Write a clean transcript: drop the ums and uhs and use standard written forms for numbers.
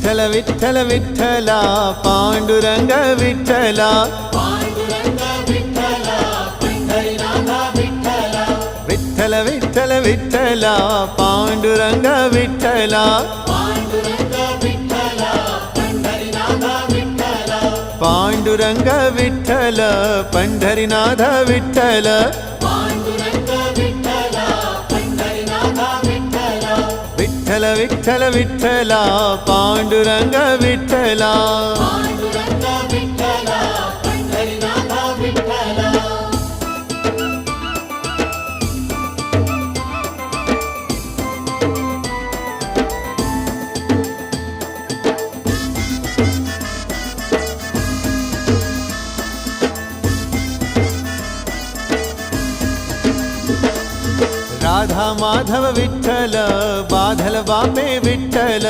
विठ्ठल विठ्ठल विठ्ठला पांडुरंग विठ्ठला विठ्ठल विठ्ठल विठ्ठला पांडुरंग विठ्ठला पांडुरंग विठ्ठल पंढरीनाथ विठ्ठल विठ्ठल विठ्ठल विठ्ठला पांडुरंग विठ्ठला राधा माधव विठ्ठल बाधल बापे विठ्ठल